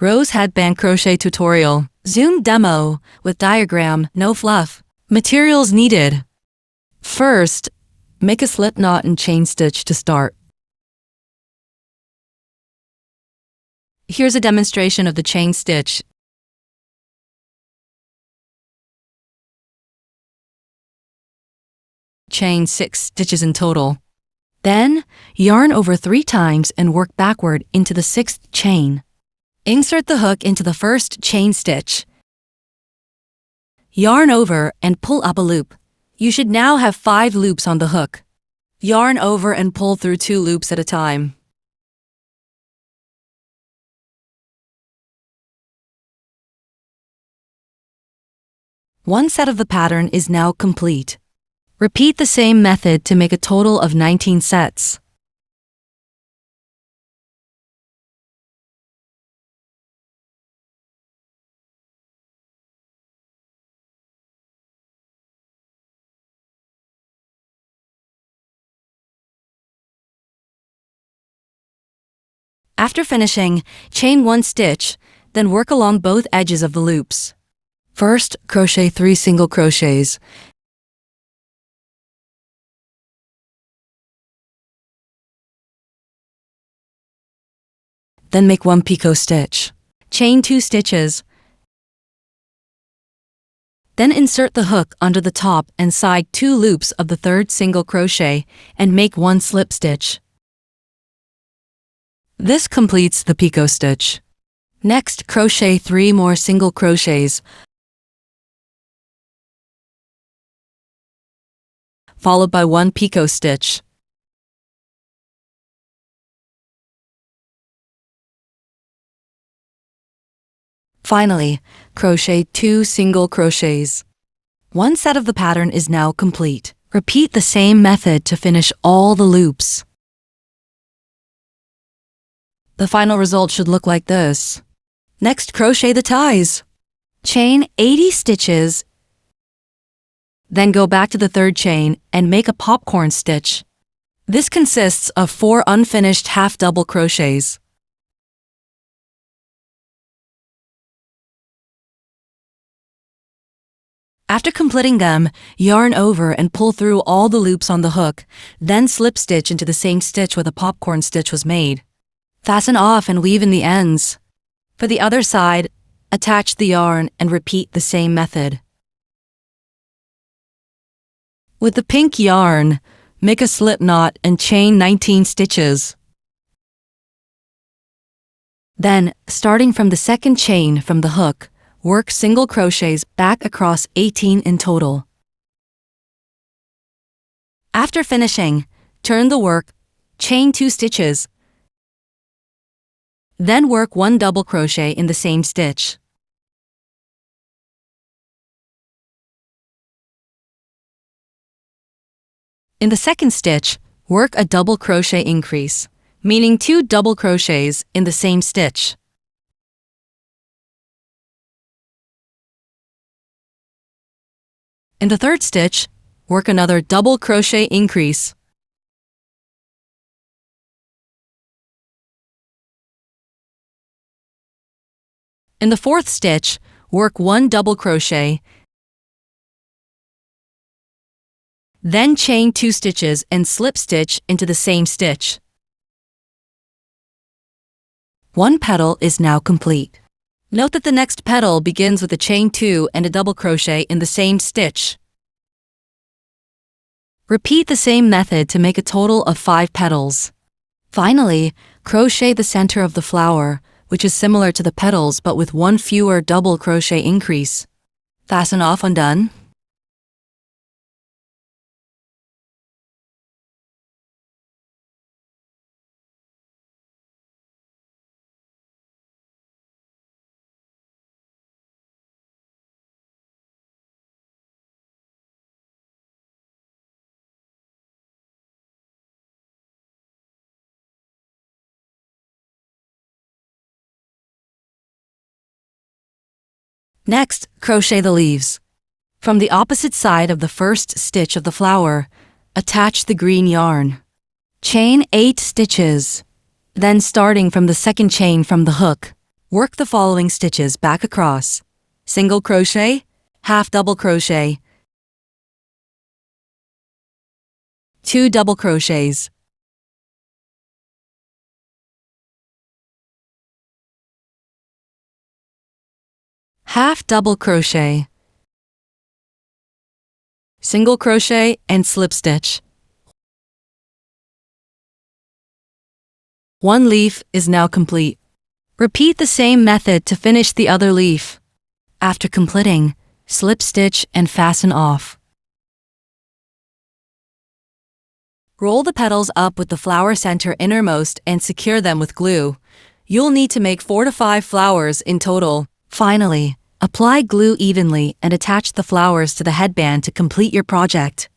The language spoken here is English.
Rose Headband Crochet Tutorial. Zoom demo with diagram, no fluff. Materials needed. First, make a slip knot and chain stitch to start. Here's a demonstration of the chain stitch. Chain 6 stitches in total. Then, yarn over 3 times and work backward into the 6th chain. Insert the hook into the first chain stitch. Yarn over and pull up a loop. You should now have 5 loops on the hook. Yarn over and pull through 2 loops at a time. One set of the pattern is now complete. Repeat the same method to make a total of 19 sets. After finishing, chain 1 stitch, then work along both edges of the loops. First, crochet 3 single crochets. Then make 1 picot stitch. Chain 2 stitches. Then insert the hook under the top and side 2 loops of the 3rd single crochet and make 1 slip stitch. This completes the picot stitch. Next, crochet 3 more single crochets, followed by 1 picot stitch. Finally, crochet 2 single crochets. One set of the pattern is now complete. Repeat the same method to finish all the loops. The final result should look like this. Next, crochet the ties. Chain 80 stitches, then go back to the 3rd chain and make a popcorn stitch. This consists of 4 unfinished half double crochets. After completing them, yarn over and pull through all the loops on the hook, then slip stitch into the same stitch where the popcorn stitch was made. Fasten off and weave in the ends. For the other side, attach the yarn and repeat the same method. With the pink yarn, make a slip knot and chain 19 stitches. Then, starting from the 2nd chain from the hook, work single crochets back across 18 in total. After finishing, turn the work, chain 2 stitches, then work 1 double crochet in the same stitch. In the 2nd stitch, work a double crochet increase, meaning 2 double crochets in the same stitch. In the 3rd stitch, work another double crochet increase. In the 4th stitch, work 1 double crochet, then chain 2 stitches and slip stitch into the same stitch. 1 petal is now complete. Note that the next petal begins with a chain 2 and a double crochet in the same stitch. Repeat the same method to make a total of 5 petals. Finally, crochet the center of the flower, which is similar to the petals but with 1 fewer double crochet increase. Fasten off when done. Next, crochet the leaves. From the opposite side of the 1st stitch of the flower, attach the green yarn. Chain 8 stitches. Then starting from the 2nd chain from the hook, Work the following stitches back across. Single crochet, half double crochet, 2 double crochets, half double crochet, single crochet and slip stitch. One leaf is now complete. Repeat the same method to finish the other leaf. After completing, slip stitch and fasten off. Roll the petals up with the flower center innermost and secure them with glue. You'll need to make 4 to 5 flowers in total. Finally, apply glue evenly and attach the flowers to the headband to complete your project.